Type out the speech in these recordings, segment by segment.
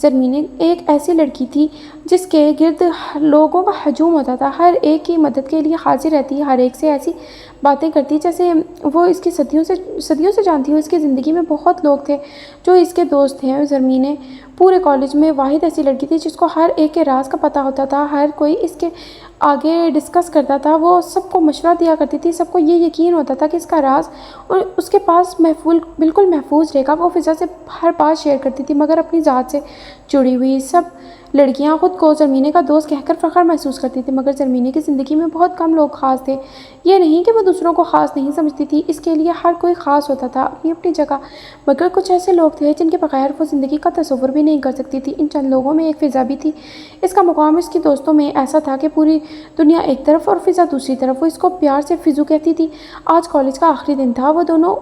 زرمین ایک ایسی لڑکی تھی جس کے گرد لوگوں کا ہجوم ہوتا تھا، ہر ایک کی مدد کے لیے حاضر رہتی، ہر ایک سے ایسی باتیں کرتی جیسے وہ اس کی صدیوں سے جانتی ہو۔ اس کی زندگی میں بہت لوگ تھے جو اس کے دوست تھے۔ زرمین پورے کالج میں واحد ایسی لڑکی تھی جس کو ہر ایک کے راز کا پتہ ہوتا تھا، ہر کوئی اس کے آگے ڈسکس کرتا تھا، وہ سب کو مشورہ دیا کرتی تھی، سب کو یہ یقین ہوتا تھا کہ اس کا راز اور اس کے پاس بالکل محفوظ رہے گا۔ وہ فضا سے ہر بات شیئر کرتی تھی، مگر اپنی ذات سے جڑی ہوئی سب لڑکیاں خود کو زرمین کا دوست کہہ کر فخر محسوس کرتی تھی، مگر زرمین کی زندگی میں بہت کم لوگ خاص تھے۔ یہ نہیں کہ وہ دوسروں کو خاص نہیں سمجھتی تھی، اس کے لیے ہر کوئی خاص ہوتا تھا اپنی اپنی جگہ، مگر کچھ ایسے لوگ تھے جن کے بغیر وہ زندگی کا تصور بھی نہیں کر سکتی تھی۔ ان چند لوگوں میں ایک فضا بھی تھی۔ اس کا مقام اس کی دوستوں میں ایسا تھا کہ پوری دنیا ایک طرف اور فضا دوسری طرف۔ وہ اس کو پیار سے فضو کہتی تھی۔ آج کالج کا آخری دن تھا، وہ دونوں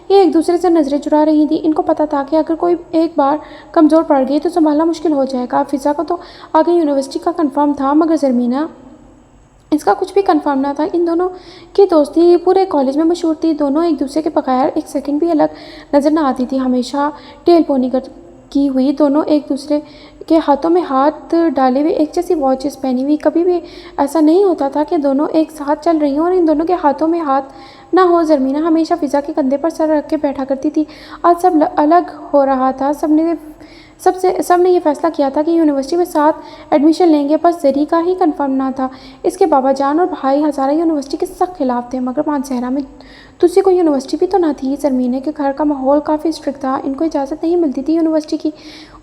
ایک دوسرے سے نظریں چرا رہی تھیں۔ ان کو پتہ تھا کہ اگر کوئی ایک بار کمزور پڑ گئی تو سنبھالنا مشکل ہو جائے گا۔ فضا کو تو آگے یونیورسٹی کا کنفرم تھا، مگر زرمین اس کا کچھ بھی کنفرم نہ تھا۔ ان دونوں کی دوستی پورے کالج میں مشہور تھی۔ دونوں ایک دوسرے کے بغیر ایک سیکنڈ بھی الگ نظر نہ آتی تھی، ہمیشہ ٹیل پونی کی ہوئی، دونوں ایک دوسرے کے ہاتھوں میں ہاتھ ڈالے ہوئے، ایک جیسی واچز پہنی ہوئی۔ کبھی بھی ایسا نہیں ہوتا تھا کہ دونوں ایک ساتھ چل رہی ہوں اور ان دونوں کے ہاتھوں میں ہاتھ نہ ہو۔ زرمین ہمیشہ فضا کے کندھے پر سر رکھ کے بیٹھا کرتی تھی۔ آج سب الگ ہو رہا تھا، سب نے یہ فیصلہ کیا تھا کہ یونیورسٹی میں ساتھ ایڈمیشن لیں گے، بس زری کا ہی کنفرم نہ تھا۔ اس کے بابا جان اور بھائی ہزارہ یونیورسٹی کے سخت خلاف تھے، مگر مانسہرہ میں دوسری کوئی یونیورسٹی بھی تو نہ تھی۔ زرمین کے گھر کا ماحول کافی اسٹرکٹ تھا، ان کو اجازت نہیں ملتی تھی یونیورسٹی کی۔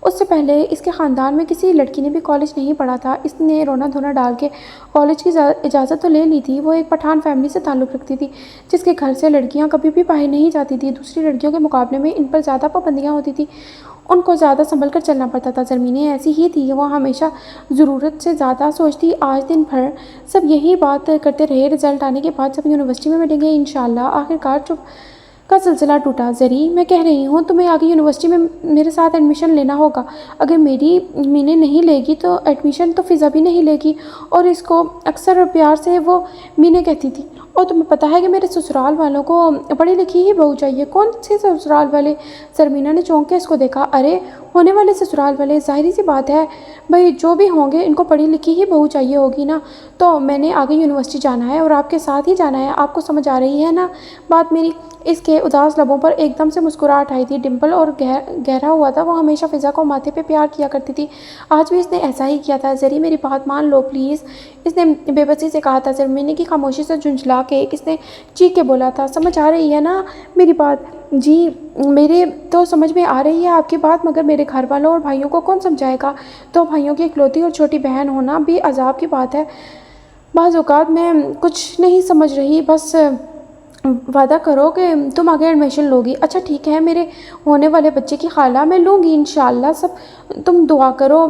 اس سے پہلے اس کے خاندان میں کسی لڑکی نے بھی کالج نہیں پڑھا تھا۔ اس نے رونا دھونا ڈال کے کالج کی اجازت تو لے لی تھی۔ وہ ایک پٹھان فیملی سے تعلق رکھتی تھی جس کے گھر سے لڑکیاں کبھی بھی باہر نہیں جاتی تھیں۔ دوسری لڑکیوں کے مقابلے میں ان پر زیادہ پابندیاں ہوتی تھیں، ان کو زیادہ سنبھل کر چلنا پڑتا تھا۔ زرمین ایسی ہی تھی، وہ ہمیشہ ضرورت سے زیادہ سوچتی۔ آج دن بھر سب یہی بات کرتے رہے، رزلٹ آنے کے بعد سب یونیورسٹی میں ملیں گے انشاءاللہ۔ آخرکار چپ کا سلسلہ ٹوٹا۔ زری، میں کہہ رہی ہوں تمہیں آگے یونیورسٹی میں میرے ساتھ ایڈمیشن لینا ہوگا۔ اگر میری مینے نہیں لے گی تو ایڈمیشن تو فضا بھی نہیں لے گی، اور اس کو اکثر پیار سے وہ مینے کہتی تھی۔ اور تمہیں پتہ ہے کہ میرے سسرال والوں کو پڑھی لکھی ہی بہو چاہیے۔ کون سے سسرال والے؟ زرمین نے چونک کے اس کو دیکھا۔ ارے ہونے والے سسرال والے، ظاہری سی بات ہے بھائی، جو بھی ہوں گے ان کو پڑھی لکھی ہی بہو چاہیے ہوگی نا۔ تو میں نے آگے یونیورسٹی جانا ہے اور آپ کے ساتھ ہی جانا ہے، آپ کو سمجھ آ رہی ہے نا بات میری؟ اس کے اداس لبوں پر ایک دم سے مسکراہٹ آئی تھی، ڈمپل اور گہرا ہوا تھا۔ وہ ہمیشہ فضا کو ماتھے پہ پیار کیا کرتی تھی، آج بھی اس نے ایسا ہی کیا تھا۔ زری، میری بات مان لو پلیز، اس نے بے بسی سے کہا تھا۔ زرمین کی خاموشی سے جھنجھلا کے اس نے چیخ کے بولا تھا، سمجھ آ رہی ہے نا میری بات؟ جی میرے تو سمجھ میں آ رہی ہے آپ کی بات، مگر میرے گھر والوں اور بھائیوں کو کون سمجھائے گا؟ دو بھائیوں کی اکلوتی اور چھوٹی بہن ہونا بھی عذاب کی بات ہے۔ بعض اوقات میں کچھ نہیں سمجھ رہی، بس وعدہ کرو کہ تم آگے ایڈمیشن لو گی۔ اچھا ٹھیک ہے، میرے ہونے والے بچے کی خالہ میں لوں گی انشاءاللہ۔ سب تم دعا کرو،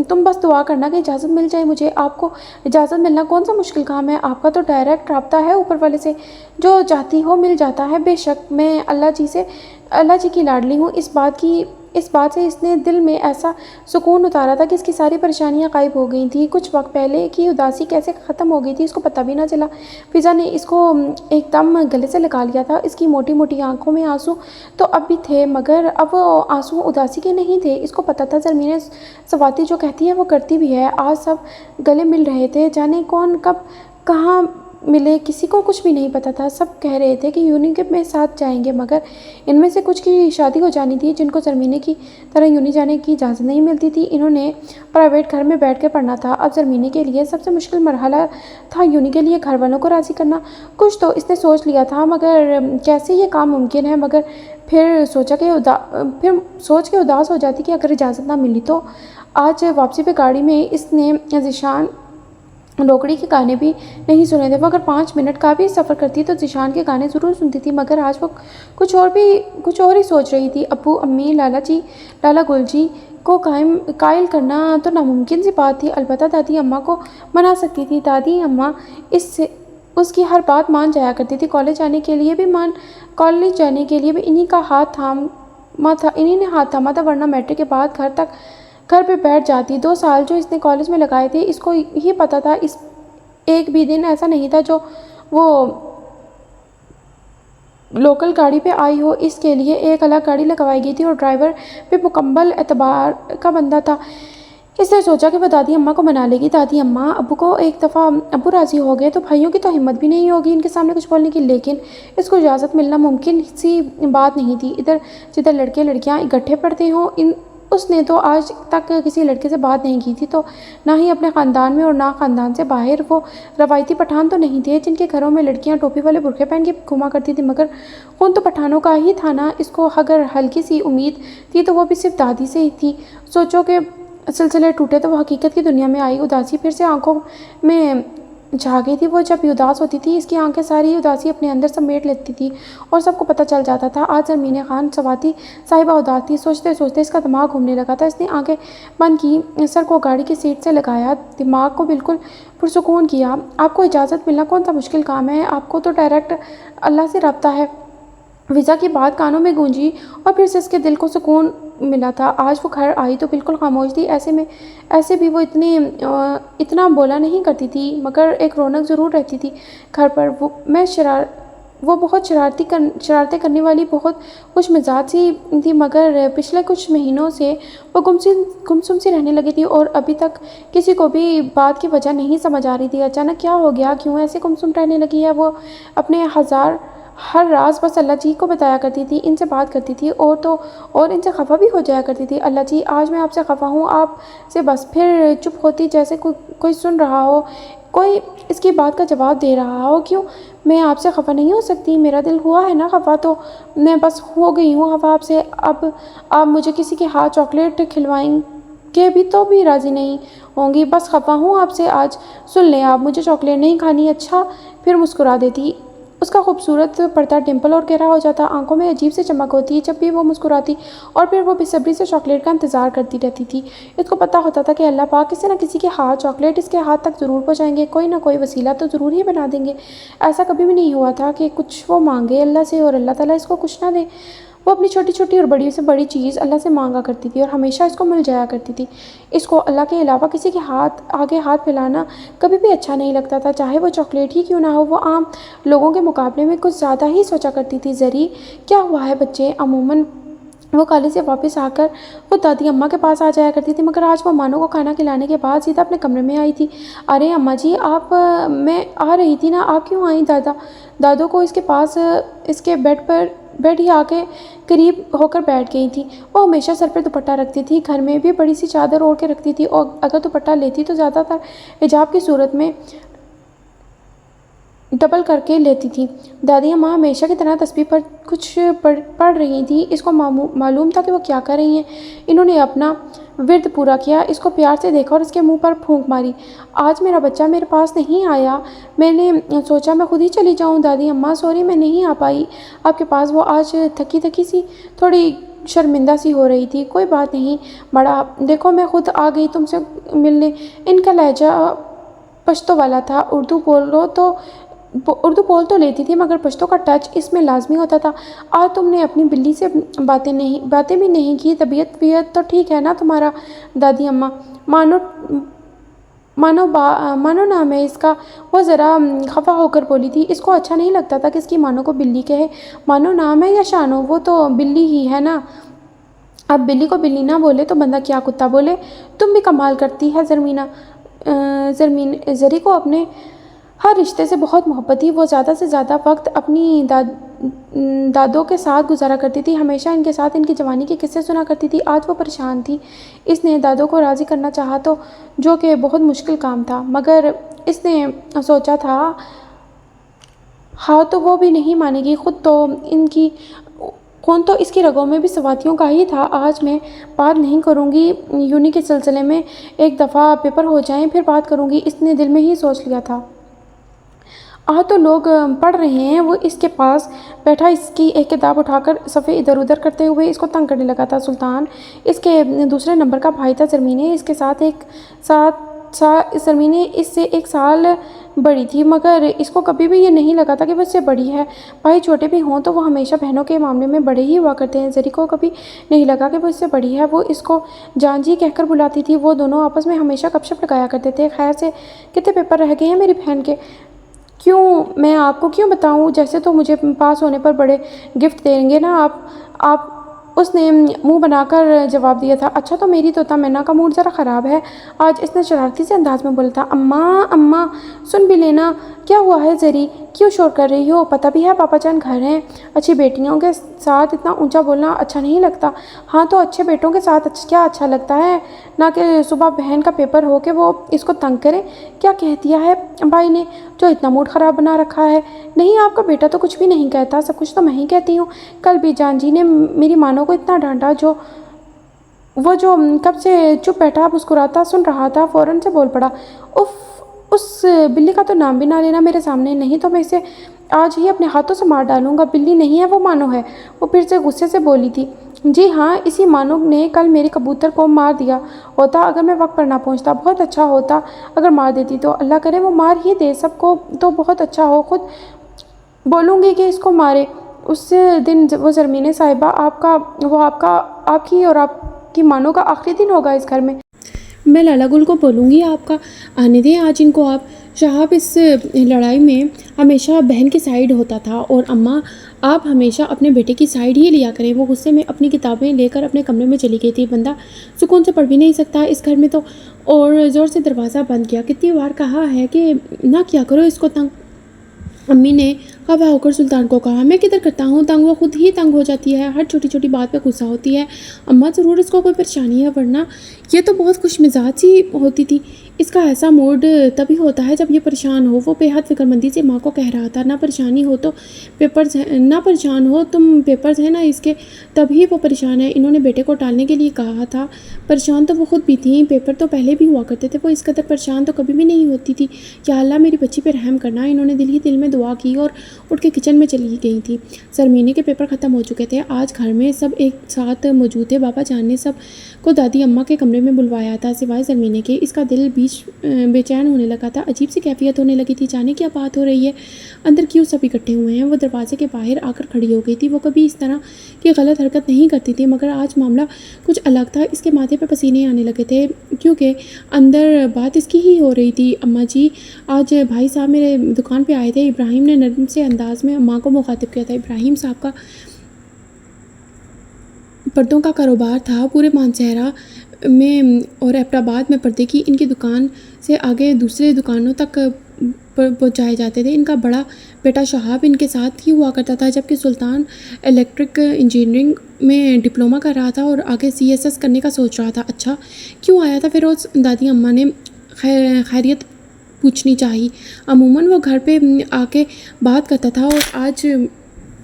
تم بس دعا کرنا کہ اجازت مل جائے مجھے۔ آپ کو اجازت ملنا کون سا مشکل کام ہے، آپ کا تو ڈائریکٹ رابطہ ہے اوپر والے سے، جو چاہتی ہو مل جاتا ہے۔ بے شک میں اللہ جی کی لاڈلی ہوں۔ اس بات سے اس نے دل میں ایسا سکون اتارا تھا کہ اس کی ساری پریشانیاں غائب ہو گئی تھیں۔ کچھ وقت پہلے کی اداسی کیسے ختم ہو گئی تھی اس کو پتہ بھی نہ چلا۔ فضا نے اس کو ایک دم گلے سے لگا لیا تھا۔ اس کی موٹی موٹی آنکھوں میں آنسو تو اب بھی تھے، مگر اب وہ آنسو اداسی کے نہیں تھے۔ اس کو پتہ تھا زرمین سواتی جو کہتی ہے وہ کرتی بھی ہے۔ آج سب گلے مل رہے تھے، جانے کون کب کہاں ملے کسی کو کچھ بھی نہیں پتہ تھا۔ سب کہہ رہے تھے کہ یونی میں ساتھ جائیں گے، مگر ان میں سے کچھ کی شادی ہو جانی تھی جن کو زرمین کی طرح یونی جانے کی اجازت نہیں ملتی تھی۔ انہوں نے پرائیویٹ گھر میں بیٹھ کے پڑھنا تھا۔ اب زرمین کے لیے سب سے مشکل مرحلہ تھا یونی کے لیے گھر والوں کو راضی کرنا۔ کچھ تو اس نے سوچ لیا تھا، مگر کیسے یہ کام ممکن ہے؟ مگر پھر سوچ کے اداس ہو جاتی کہ اگر اجازت نہ ملی تو۔ آج واپسی پہ گاڑی میں اس نے ذیشان لوکڑی کے گانے بھی نہیں سنے تھے۔ وہ اگر 5 منٹ کا بھی سفر کرتی تو ذیشان کے گانے ضرور سنتی تھی، مگر آج وہ کچھ اور ہی سوچ رہی تھی۔ ابو، امی، لالا گل جی کو قائل کرنا تو ناممکن سی بات تھی، البتہ دادی اماں کو منا سکتی تھی۔ دادی اماں اس کی ہر بات مان جایا کرتی تھی۔ کالج جانے کے لیے بھی انہی نے ہاتھ تھاما تھا، ورنہ میٹرک کے بعد گھر پہ بیٹھ جاتی۔ 2 سال جو اس نے کالج میں لگائے تھے، اس کو یہ پتہ تھا ایک بھی دن ایسا نہیں تھا جو وہ لوکل گاڑی پہ آئی ہو، اس کے لیے ایک الگ گاڑی لگوائی گئی تھی اور ڈرائیور بھی مکمل اعتبار کا بندہ تھا۔ اس نے سوچا کہ وہ دادی اماں کو منا لے گی۔ دادی اماں ابو کو ایک دفعہ ابو راضی ہو گئے تو بھائیوں کی تو ہمت بھی نہیں ہوگی ان کے سامنے کچھ بولنے کی، لیکن اس کو اجازت ملنا ممکن سی بات نہیں تھی۔ ادھر جدھر لڑکے لڑکیاں اکٹھے پڑھتے ہوں، اس نے تو آج تک کسی لڑکے سے بات نہیں کی تھی، تو نہ ہی اپنے خاندان میں اور نہ خاندان سے باہر۔ وہ روایتی پٹھان تو نہیں تھے جن کے گھروں میں لڑکیاں ٹوپی والے برقعے پہن کے گھوما کرتی تھی، مگر خون تو پٹھانوں کا ہی تھا نا۔ اس کو اگر ہلکی سی امید تھی تو وہ بھی صرف دادی سے ہی تھی۔ سوچو کہ سلسلے ٹوٹے تو وہ حقیقت کی دنیا میں آئی۔ اداسی پھر سے آنکھوں میں چھا گئی تھی۔ وہ جب بھی اداس ہوتی تھی، اس کی آنکھیں ساری اداسی اپنے اندر سمیٹ لیتی تھی اور سب کو پتہ چل جاتا تھا۔ آج زرمین خان سواتی صاحبہ اداس تھی۔ سوچتے سوچتے اس کا دماغ گھومنے لگا تھا۔ اس نے آنکھیں بند کی، سر کو گاڑی کی سیٹ سے لگایا، دماغ کو بالکل پرسکون کیا۔ آپ کو اجازت ملنا کون سا مشکل کام ہے؟ آپ کو تو ڈائریکٹ اللہ سے رابطہ ہے۔ ویزا کی بات کانوں میں گونجی اور پھر سے اس کے دل کو سکون ملا تھا۔ آج وہ گھر آئی تو بالکل خاموش تھی۔ ایسے بھی وہ اتنا بولا نہیں کرتی تھی، مگر ایک رونق ضرور رہتی تھی گھر پر۔ وہ بہت شرارتیں کرنے والی، بہت خوش مزاج سی تھی، مگر پچھلے کچھ مہینوں سے وہ گمسم سی رہنے لگی تھی اور ابھی تک کسی کو بھی بات کی وجہ نہیں سمجھ آ رہی تھی۔ اچانک کیا ہو گیا؟ کیوں ایسے گمسم رہنے لگی ہے؟ وہ اپنے ہر راز بس اللہ جی کو بتایا کرتی تھی، ان سے بات کرتی تھی اور ان سے خفا بھی ہو جایا کرتی تھی۔ اللہ جی، آج میں آپ سے خفا ہوں، آپ سے بس۔ پھر چپ ہوتی جیسے کوئی سن رہا ہو، کوئی اس کی بات کا جواب دے رہا ہو۔ کیوں میں آپ سے خفا نہیں ہو سکتی؟ میرا دل ہوا ہے نا خفا، تو میں بس ہو گئی ہوں خفا آپ سے۔ اب آپ مجھے کسی کے ہاتھ چاکلیٹ کھلوائیں کے بھی تو بھی راضی نہیں ہوں گی۔ بس خفا ہوں آپ سے آج، سن لیں آپ، مجھے چاکلیٹ نہیں کھانی۔ اچھا۔ پھر مسکرا دیتی۔ اس کا خوبصورت پردہ ڈمپل اور گہرا ہو جاتا، آنکھوں میں عجیب سی چمک ہوتی جب بھی وہ مسکراتی، اور پھر وہ بے صبری سے چاکلیٹ کا انتظار کرتی رہتی تھی۔ اس کو پتہ ہوتا تھا کہ اللہ پاک کسی نہ کسی کے ہاتھ چاکلیٹ اس کے ہاتھ تک ضرور پہنچائیں گے، کوئی نہ کوئی وسیلہ تو ضرور ہی بنا دیں گے۔ ایسا کبھی بھی نہیں ہوا تھا کہ کچھ وہ مانگے اللہ سے اور اللہ تعالیٰ اس کو کچھ نہ دے۔ وہ اپنی چھوٹی چھوٹی اور بڑی سے بڑی چیز اللہ سے مانگا کرتی تھی اور ہمیشہ اس کو مل جایا کرتی تھی۔ اس کو اللہ کے علاوہ کسی کے آگے ہاتھ پھیلانا کبھی بھی اچھا نہیں لگتا تھا، چاہے وہ چاکلیٹ ہی کیوں نہ ہو۔ وہ عام لوگوں کے مقابلے میں کچھ زیادہ ہی سوچا کرتی تھی۔ زری، کیا ہوا ہے بچے؟ عموماً وہ کالج سے واپس آ کر وہ دادی اماں کے پاس آ جایا کرتی تھی، مگر آج وہ مانو کو کھانا کھلانے کے بعد سیدھا اپنے کمرے میں آئی تھی۔ ارے اماں جی، میں آ رہی تھی نا، آپ کیوں آئیں؟ دادو کو اس کے پاس اس کے بیڈ ہی آ کے قریب ہو کر بیٹھ گئی تھی۔ وہ ہمیشہ سر پہ دوپٹہ رکھتی تھی، گھر میں بھی بڑی سی چادر اوڑھ کے رکھتی تھی، اور اگر دوپٹہ لیتی تو زیادہ تر حجاب کی صورت میں ڈبل کر کے لیتی تھی۔ دادی اماں ہمیشہ کی طرح تسبیح پر کچھ پڑھ رہی تھیں۔ اس کو معلوم تھا کہ وہ کیا کر رہی ہیں۔ انہوں نے اپنا ورد پورا کیا، اس کو پیار سے دیکھا اور اس کے منہ پر پھونک ماری۔ آج میرا بچہ میرے پاس نہیں آیا، میں نے سوچا میں خود ہی چلی جاؤں۔ دادی اماں سوری، میں نہیں آ پائی آپ کے پاس۔ وہ آج تھکی سی، تھوڑی شرمندہ سی ہو رہی تھی۔ کوئی بات نہیں بڑا، دیکھو میں خود آ گئی تم سے ملنے۔ ان کا لہجہ پشتو والا تھا۔ اردو بول تو لیتی تھی، مگر پشتو کا ٹچ اس میں لازمی ہوتا تھا۔ آج تم نے اپنی بلی سے باتیں بھی نہیں کی، طبیعت تو ٹھیک ہے نا تمہارا؟ دادی اماں، مانو نام ہے اس کا، وہ ذرا خفا ہو کر بولی تھی۔ اس کو اچھا نہیں لگتا تھا کہ اس کی مانو کو بلی کہے۔ مانو نام ہے یا شانو؟ وہ تو بلی ہی ہے نا۔ اب بلی کو بلی نہ بولے تو بندہ کیا کتا بولے؟ تم بھی کمال کرتی ہے زری کو اپنے ہر رشتے سے بہت محبت تھی۔ وہ زیادہ سے زیادہ وقت اپنی دادوں کے ساتھ گزارا کرتی تھی، ہمیشہ ان کے ساتھ ان کی جوانی کے قصے سنا کرتی تھی۔ آج وہ پریشان تھی۔ اس نے دادوں کو راضی کرنا چاہا تو، جو کہ بہت مشکل کام تھا، مگر اس نے سوچا تھا ہاں تو وہ بھی نہیں مانے گی۔ خون تو اس کی رگوں میں بھی سواتیوں کا ہی تھا۔ آج میں بات نہیں کروں گی، یونی کے سلسلے میں ایک دفعہ پیپر ہو جائیں پھر بات کروں گی، اس نے دل میں ہی سوچ لیا تھا۔ تو لوگ پڑھ رہے ہیں۔ وہ اس کے پاس بیٹھا اس کی ایک کتاب اٹھا کر صفحے ادھر ادھر کرتے ہوئے اس کو تنگ کرنے لگا تھا۔ سلطان اس کے دوسرے نمبر کا بھائی تھا۔ زرمین اس سے 1 سال بڑی تھی، مگر اس کو کبھی بھی یہ نہیں لگا تھا کہ وہ اس سے بڑی ہے۔ بھائی چھوٹے بھی ہوں تو وہ ہمیشہ بہنوں کے معاملے میں بڑے ہی ہوا کرتے ہیں۔ زری کو کبھی نہیں لگا کہ وہ اس سے بڑی ہے۔ وہ اس کو جان جی کہہ کر بلاتی تھی۔ وہ دونوں آپس میں ہمیشہ گپ شپ لگایا کرتے تھے۔ خیر سے کتنے پیپر رہ گئے ہیں میری بہن کے؟ کیوں میں آپ کو کیوں بتاؤں؟ جیسے تو مجھے پاس ہونے پر بڑے گفٹ دیں گے نا آپ اس نے منہ بنا کر جواب دیا تھا۔ اچھا تو میری طوطا مینا کا موڈ ذرا خراب ہے آج، اس نے شرارتی سے انداز میں بولا تھا۔ اماں سن بھی لینا، کیا ہوا ہے زری؟ کیوں شور کر رہی ہو؟ پتہ بھی ہے پاپا جان گھر ہیں، اچھی بیٹیوں کے ساتھ اتنا اونچا بولنا اچھا نہیں لگتا۔ ہاں تو اچھے بیٹوں کے ساتھ کیا اچھا لگتا ہے؟ نہ کہ صبح بہن کا پیپر ہو کہ وہ اس کو تنگ کرے۔ کیا کہہ دیا ہے بھائی نے جو اتنا موڈ خراب بنا رکھا ہے؟ نہیں آپ کا بیٹا تو کچھ بھی نہیں کہتا، سب کچھ تو میں ہی کہتی ہوں۔ کل بھی جان جی نے میری مانو کو اتنا ڈانٹا، وہ جو کب سے چپ بیٹھا مسکراتا سن رہا تھا فوراً سے بول پڑا۔ اف، اس بلی کا تو نام بھی نہ لینا میرے سامنے، نہیں تو میں اسے آج ہی اپنے ہاتھوں سے مار ڈالوں گا۔ بلی نہیں ہے وہ مانو ہے، وہ پھر سے غصے سے بولی تھی۔ جی ہاں، اسی مانو نے کل میرے کبوتر کو مار دیا ہوتا اگر میں وقت پر نہ پہنچتا۔ بہت اچھا ہوتا اگر مار دیتی تو، اللہ کرے وہ مار ہی دے سب کو تو بہت اچھا ہو، خود بولوں گی کہ اس کو مارے۔ اس دن وہ زرمین صاحبہ آپ کی اور آپ کی مانو کا آخری دن ہوگا اس گھر میں۔ میں لالا گل کو بولوں گی آپ کا آنے دیں آج ان کو آپ۔ شہاب اس لڑائی میں ہمیشہ بہن کی سائیڈ ہوتا تھا، اور اماں آپ ہمیشہ اپنے بیٹے کی سائیڈ ہی لیا کریں۔ وہ غصے میں اپنی کتابیں لے کر اپنے کمرے میں چلی گئی تھی۔ بندہ سکون سے پڑھ بھی نہیں سکتا اس گھر میں تو، اور زور سے دروازہ بند کیا۔ کتنی بار کہا ہے کہ نہ کیا کرو اس کو تنگ۔ امی نے خفا ہو کر سلطان کو کہا۔ میں کدھر کرتا ہوں تنگ، وہ خود ہی تنگ ہو جاتی ہے، ہر چھوٹی چھوٹی بات پہ غصہ ہوتی ہے۔ اماں ضرور اس کو کوئی پریشانی ہے، ورنہ یہ تو بہت خوش مزاج سی ہوتی تھی۔ اس کا ایسا موڈ تبھی ہوتا ہے جب یہ پریشان ہو۔ وہ بے حد فکر مندی سے ماں کو کہہ رہا تھا۔ نہ پریشان ہو تم، پیپرز ہیں نا اس کے، تبھی وہ پریشان ہے۔ انہوں نے بیٹے کو ٹالنے کے لیے کہا تھا۔ پریشان تو وہ خود بھی تھیں، پیپر تو پہلے بھی ہوا کرتے تھے، وہ اس قدر پریشان تو کبھی بھی نہیں ہوتی تھی۔ یا اللہ میری بچی پہ رحم کرنا۔ انہوں نے دل ہی دل میں دعا کی اور اٹھ کے کچن میں چلی گئی تھی۔ زرمینے کے پیپر ختم ہو چکے تھے، آج گھر میں سب ایک ساتھ موجود تھے۔ بابا جان نے سب کو دادی اماں کے کمرے میں بلوایا تھا سوائے زرمینے کے۔ اس کا دل بے چین ہونے لگا تھا، عجیب سی کیفیت ہونے لگی تھی، جانے کیا بات ہو رہی ہے، اندر کیوں سب اکٹھے ہوئے ہیں۔ وہ دروازے کے باہر آ کر کھڑی ہو گئی تھی۔ وہ کبھی اس طرح کی غلط حرکت نہیں کرتی تھی، مگر آج معاملہ کچھ الگ تھا۔ اس کے ماتھے پہ پسینے آنے لگے تھے کیونکہ اندر بات اس کی ہی ہو رہی تھی۔ اماں جی آج بھائی صاحب میرے دکان پہ آئے تھے، ابراہیم نے نرم سے انداز میں ماں کو مخاطب کیا تھا۔ ابراہیم صاحب کا پردوں کا کاروبار تھا، پورے مانسہرہ میں اور ایبٹ آباد میں پردے کی ان کی دکان سے آگے دوسرے دکانوں تک پہنچائے جاتے تھے۔ ان کا بڑا بیٹا شہاب ان کے ساتھ ہی ہوا کرتا تھا، جبکہ سلطان الیکٹرک انجینئرنگ میں ڈپلومہ کر رہا تھا اور آگے CSS کرنے کا سوچ رہا تھا۔ اچھا کیوں آیا تھا فیروز؟ دادی اماں نے خیریت پوچھنی چاہی۔ عموماً وہ گھر پہ آ کے بات کرتا تھا، اور آج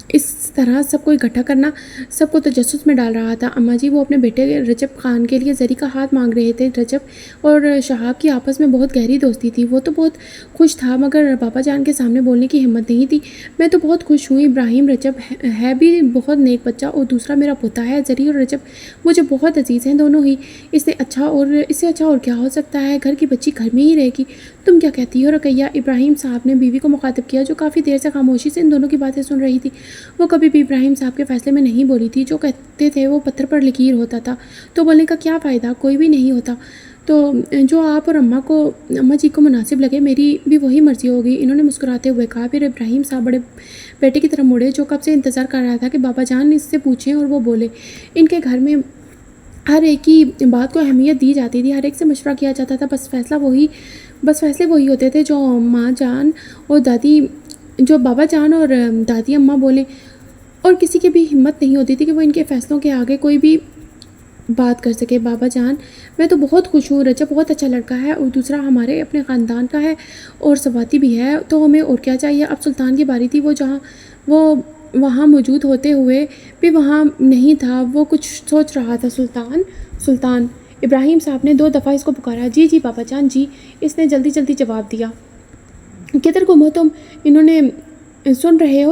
اس طرح سب کو اکٹھا کرنا سب کو تجسس میں ڈال رہا تھا۔ اماں جی وہ اپنے بیٹے رجب خان کے لیے زری کا ہاتھ مانگ رہے تھے۔ رجب اور شہاب کی آپس میں بہت گہری دوستی تھی، وہ تو بہت خوش تھا مگر بابا جان کے سامنے بولنے کی ہمت نہیں تھی۔ میں تو بہت خوش ہوں، ابراہیم رجب ہے بھی بہت نیک بچہ، اور دوسرا میرا پوتا ہے زری، اور رجب مجھے بہت عزیز ہیں دونوں ہی۔ اس سے اچھا اور کیا ہو سکتا ہے؟ گھر کی بچی گھر میں ہی رہے گی۔ تم کیا کہتی ہو رقیہ؟ ابراہیم صاحب نے بیوی کو مخاطب کیا، جو کافی دیر سے خاموشی سے ان دونوں کی باتیں سن رہی تھی۔ وہ کبھی بھی ابراہیم صاحب کے فیصلے میں نہیں بولی تھی، جو کہتے تھے وہ پتھر پر لکیر ہوتا تھا، تو بولنے کا کیا فائدہ؟ کوئی بھی نہیں ہوتا۔ تو جو آپ اور اماں جی کو مناسب لگے، میری بھی وہی مرضی ہوگی، انہوں نے مسکراتے ہوئے کہا۔ پھر ابراہیم صاحب بڑے بیٹے کی طرف مڑے، جو کب سے انتظار کر رہا تھا کہ بابا جان اس سے پوچھیں اور وہ بولے۔ ان کے گھر میں ہر ایک کی بات کو اہمیت دی جاتی تھی، ہر ایک سے مشورہ کیا جاتا تھا، بس فیصلے وہی ہوتے تھے جو ماں جان اور جو بابا جان اور دادی اماں بولے، اور کسی کی بھی ہمت نہیں ہوتی تھی کہ وہ ان کے فیصلوں کے آگے کوئی بھی بات کر سکے۔ بابا جان میں تو بہت خوش ہوں، رجب بہت اچھا لڑکا ہے، اور دوسرا ہمارے اپنے خاندان کا ہے اور سواتی بھی ہے، تو ہمیں اور کیا چاہیے؟ اب سلطان کی باری تھی، وہ وہاں موجود ہوتے ہوئے بھی وہاں نہیں تھا، وہ کچھ سوچ رہا تھا۔ سلطان ابراہیم صاحب نے 2 دفعہ اس کو پکارا۔ جی بابا جان جی، اس نے جلدی جواب دیا۔ کدھر گم ہو تم؟ انہوں نے سن رہے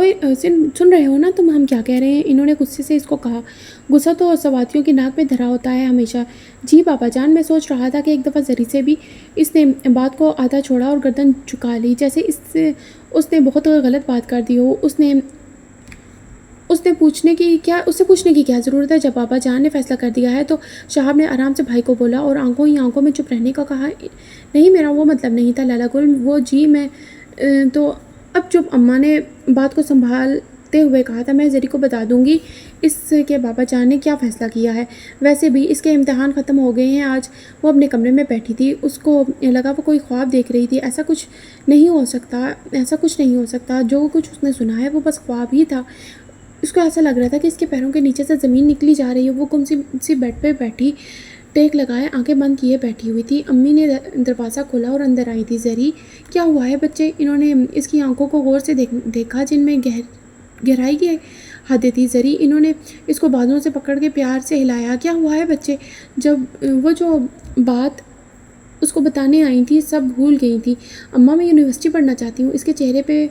ہو نا تم ہم کیا کہہ رہے ہیں؟ انہوں نے غصے سے اس کو کہا۔ غصہ تو سواتیوں کی ناک میں دھرا ہوتا ہے ہمیشہ۔ جی بابا جان، میں سوچ رہا تھا کہ ایک دفعہ زری سے بھی اس نے بات کو آدھا چھوڑا اور گردن جھکا لی، جیسے اس نے بہت غلط بات کر دی ہو۔ اس سے پوچھنے کی کیا ضرورت ہے؟ جب بابا جان نے فیصلہ کر دیا ہے تو۔ شہاب نے آرام سے بھائی کو بولا اور آنکھوں میں چپ رہنے کا کہا۔ نہیں، میرا وہ مطلب نہیں تھا لالا گل، وہ جی میں تو اب جب اماں نے بات کو سنبھالتے ہوئے کہا تھا میں زری کو بتا دوں گی اس کے بابا جان نے کیا فیصلہ کیا ہے، ویسے بھی اس کے امتحان ختم ہو گئے ہیں۔ آج وہ اپنے کمرے میں بیٹھی تھی، اس کو لگا وہ کوئی خواب دیکھ رہی تھی۔ ایسا کچھ نہیں ہو سکتا، جو کچھ اس نے سنا ہے وہ بس خواب ہی تھا۔ اس کو ایسا لگ رہا تھا کہ اس کے پیروں کے نیچے سے زمین نکلی جا رہی ہے۔ وہ گم سی بیڈ پہ بیٹھی ٹیک لگائے آنکھیں بند کیے بیٹھی ہوئی تھی۔ امی نے دروازہ کھولا اور اندر آئی تھی۔ زری کیا ہوا ہے بچے؟ انہوں نے اس کی آنکھوں کو غور سے دیکھا جن میں گہرائی کی حد تھی۔ زری انہوں نے اس کو بازوؤں سے پکڑ کے پیار سے ہلایا۔ کیا ہوا ہے بچے؟ جو بات اس کو بتانے آئی تھی سب بھول گئی تھی۔ اماں میں یونیورسٹی پڑھنا چاہتی ہوں۔ اس کے چہرے پہ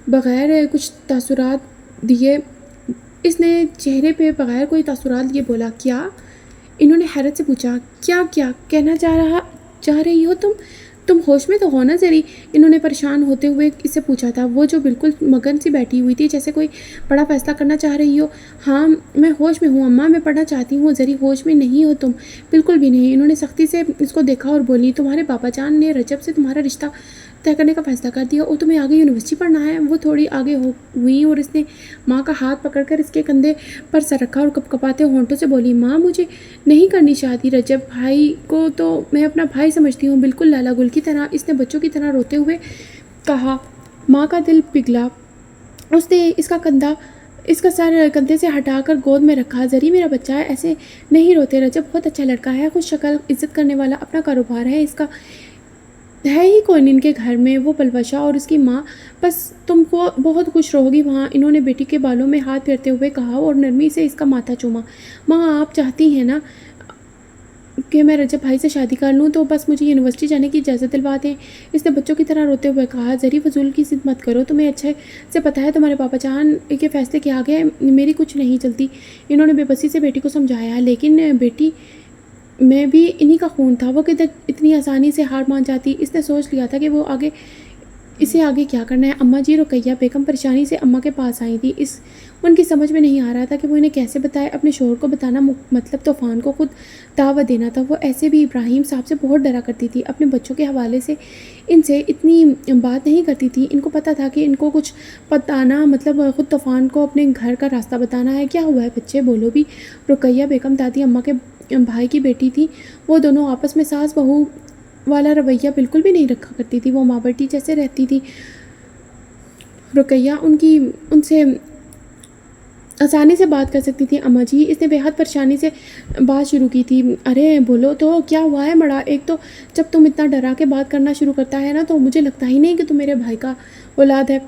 بغیر کچھ تاثرات دیے اس نے چہرے پہ بغیر کوئی تاثرات لیے بولا کیا؟ انہوں نے حیرت سے پوچھا کیا کہنا چاہ رہی ہو تم ہوش میں تو ہو نا زری؟ انہوں نے پریشان ہوتے ہوئے اس سے پوچھا تھا، وہ جو بالکل مگن سی بیٹھی ہوئی تھی جیسے کوئی بڑا فیصلہ کرنا چاہ رہی ہو۔ ہاں میں ہوش میں ہوں اماں، میں پڑھنا چاہتی ہوں۔ زری ہوش میں نہیں ہو تم؟ بالکل بھی نہیں۔ انہوں نے سختی سے اس کو دیکھا اور بولی تمہارے بابا جان نے رجب سے تمہارا رشتہ طے کرنے کا فیصلہ کر دیا اور تمہیں آگے یونیورسٹی پڑھنا ہے۔ وہ تھوڑی آگے ہوئی اور اس نے ماں کا ہاتھ پکڑ کر اس کے کندھے پر سر رکھا اور کپکپاتے ہونٹوں سے بولی ماں مجھے نہیں کرنی شادی، رجب بھائی کو تو میں اپنا بھائی سمجھتی ہوں، بالکل لالا گل کی طرح۔ اس نے بچوں کی طرح روتے ہوئے کہا۔ ماں کا دل پگھلا۔ اس نے اس کا سر کندھے سے ہٹا کر گود میں رکھا۔ زری میرا بچہ ہے، ایسے نہیں روتے، رجب بہت اچھا لڑکا ہے، خوش شکل، عزت کرنے والا، اپنا کاروبار ہے اس کا، ہے ہی کوئی ان کے گھر میں، وہ پلوشا اور اس کی ماں، بس تم کو بہت خوش رہو گی وہاں۔ انہوں نے بیٹی کے بالوں میں ہاتھ پھیرتے ہوئے کہا اور نرمی سے اس کا ماتھا چوما۔ ماں آپ چاہتی ہیں نا کہ میں رجب بھائی سے شادی کر لوں تو بس مجھے یونیورسٹی جانے کی اجازت دلوا دیں۔ اس نے بچوں کی طرح روتے ہوئے کہا۔ زری فضول کی ضد مت کرو، تمہیں اچھے سے پتہ ہے تمہارے پاپا جان کے فیصلے کے آگے میری کچھ نہیں چلتی۔ انہوں نے بے بسی سے بیٹی کو سمجھایا، لیکن بیٹی میں بھی انہی کا خون تھا، وہ کدھر اتنی آسانی سے ہار مان جاتی۔ اس نے سوچ لیا تھا کہ اسے آگے کیا کرنا ہے۔ اماں جی رقیہ بیگم پریشانی سے اماں کے پاس آئی تھی۔ ان کی سمجھ میں نہیں آ رہا تھا کہ وہ انہیں کیسے بتائے۔ اپنے شوہر کو بتانا مطلب طوفان کو خود دعوت دینا تھا۔ وہ ایسے بھی ابراہیم صاحب سے بہت ڈرا کرتی تھی، اپنے بچوں کے حوالے سے ان سے اتنی بات نہیں کرتی تھی۔ ان کو پتہ تھا کہ ان کو کچھ بتانا مطلب خود طوفان کو اپنے گھر کا راستہ بتانا ہے۔ کیا ہوا ہے بچے؟ بولو بھی۔ رقیہ بیگم دادی اماں کے بھائی کی بیٹی تھی، وہ دونوں آپس میں ساس بہو والا رویہ بالکل بھی نہیں رکھا کرتی تھی، وہ ماں بیٹی جیسے رہتی تھی۔ رقیہ ان سے آسانی سے بات کر سکتی تھی۔ اماں جی، اس نے بے حد پریشانی سے بات شروع کی تھی، ارے بولو تو کیا ہوا ہے مڑا؟ ایک تو جب تم اتنا ڈرا کے بات کرنا شروع کرتا ہے نا تو مجھے لگتا ہی نہیں کہ تم میرے بھائی کا اولاد ہے۔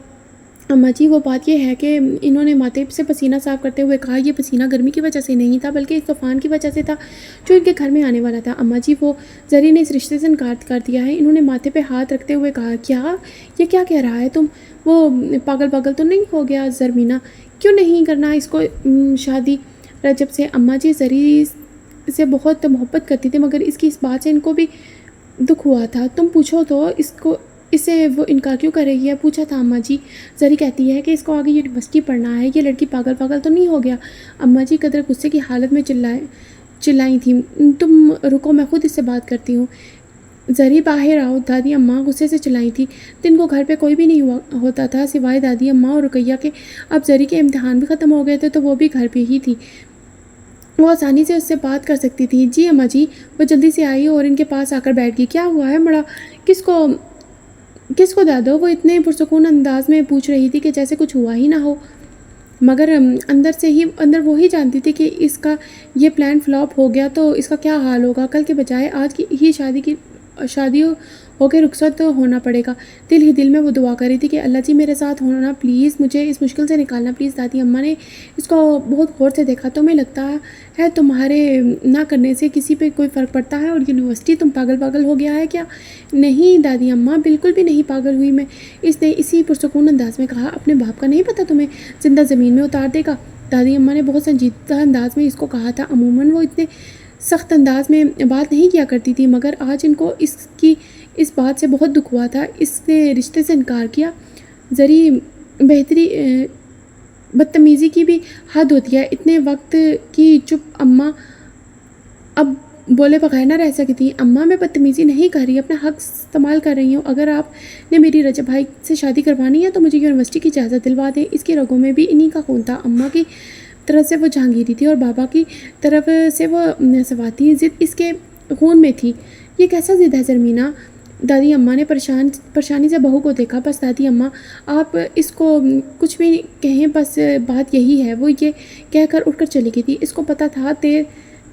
اماں جی وہ بات یہ ہے کہ انہوں نے ماتھے سے پسینہ صاف کرتے ہوئے کہا، یہ پسینہ گرمی کی وجہ سے نہیں تھا بلکہ اس طوفان کی وجہ سے تھا جو ان کے گھر میں آنے والا تھا۔ اماں جی وہ زری نے اس رشتے سے انکار کر دیا ہے۔ انہوں نے ماتھے پہ ہاتھ رکھتے ہوئے کہا، یہ کیا کہہ رہا ہے تم؟ وہ پاگل تو نہیں ہو گیا زرمینہ؟ کیوں نہیں کرنا اس کو شادی رجب سے؟ اماں جی زری سے بہت محبت کرتی تھی مگر اس کی اس بات سے ان کو بھی دکھ ہوا تھا۔ تم پوچھو تو اسے وہ انکار کیوں کر رہی ہے؟ پوچھا تھا اماں جی۔ زری کہتی ہے کہ اس کو آگے یونیورسٹی پڑھنا ہے۔ یہ لڑکی پاگل تو نہیں ہو گیا؟ اماں جی قدر غصے کی حالت میں چلائی تھیں، تم رکو میں خود اس سے بات کرتی ہوں۔ زری باہر آؤ، دادی اماں غصے سے چلائی تھی۔ دن کو گھر پہ کوئی بھی نہیں ہوتا تھا سوائے دادی اماں اور رقیہ کے۔ اب زری کے امتحان بھی ختم ہو گئے تھے تو وہ بھی گھر پہ ہی تھی، وہ آسانی سے اس سے بات کر سکتی تھی۔ جی اماں جی۔ وہ جلدی سے آئی اور ان کے پاس آ کر بیٹھ گئی۔ کیا ہوا ہے مڑا؟ کس کو دادو؟ وہ اتنے پرسکون انداز میں پوچھ رہی تھی کہ جیسے کچھ ہوا ہی نہ ہو، مگر اندر وہی جانتی تھی کہ اس کا یہ پلان فلاپ ہو گیا تو اس کا کیا حال ہوگا۔ کل کے بجائے آج کی ہی شادی ہو کے رخصت ہونا پڑے گا۔ دل ہی دل میں وہ دعا کر رہی تھی کہ اللہ جی میرے ساتھ ہونا، پلیز مجھے اس مشکل سے نکالنا پلیز۔ دادی اماں نے اس کو بہت غور سے دیکھا۔ تمہیں لگتا ہے تمہارے نہ کرنے سے کسی پہ کوئی فرق پڑتا ہے؟ اور یونیورسٹی تم پاگل ہو گیا ہے کیا؟ نہیں دادی اماں، بالکل بھی نہیں پاگل ہوئی میں، اس نے اسی پرسکون انداز میں کہا۔ اپنے باپ کا نہیں پتہ تمہیں زندہ زمین میں اتار دے گا؟ دادی اماں نے بہت سنجیدہ انداز میں اس کو کہا تھا۔ عموماً وہ اتنے سخت انداز میں بات نہیں کیا کرتی تھی مگر آج ان کو اس بات سے بہت دکھ ہوا تھا۔ اس نے رشتے سے انکار کیا۔ زری بدتمیزی کی بھی حد ہوتی ہے۔ اتنے وقت کی چپ اماں اب بولے بغیر نہ رہ سکی تھی۔ اماں میں بدتمیزی نہیں کر رہی، اپنا حق استعمال کر رہی ہوں۔ اگر آپ نے میری رجب بھائی سے شادی کروانی ہے تو مجھے یونیورسٹی کی اجازت دلوا دیں۔ اس کی رگوں میں بھی انہی کا خون تھا۔ اماں کی طرف سے وہ جہانگیری تھی اور بابا کی طرف سے وہ سواتی ضد اس کے خون میں تھی۔ یہ کیسا ضد ہے زرمینہ؟ دادی اماں نے پریشانی سے بہو کو دیکھا۔ بس دادی اماں آپ اس کو کچھ بھی کہیں، بس بات یہی ہے، وہ یہ کہہ کر اٹھ کر چلی گئی تھی۔ اس کو پتہ تھا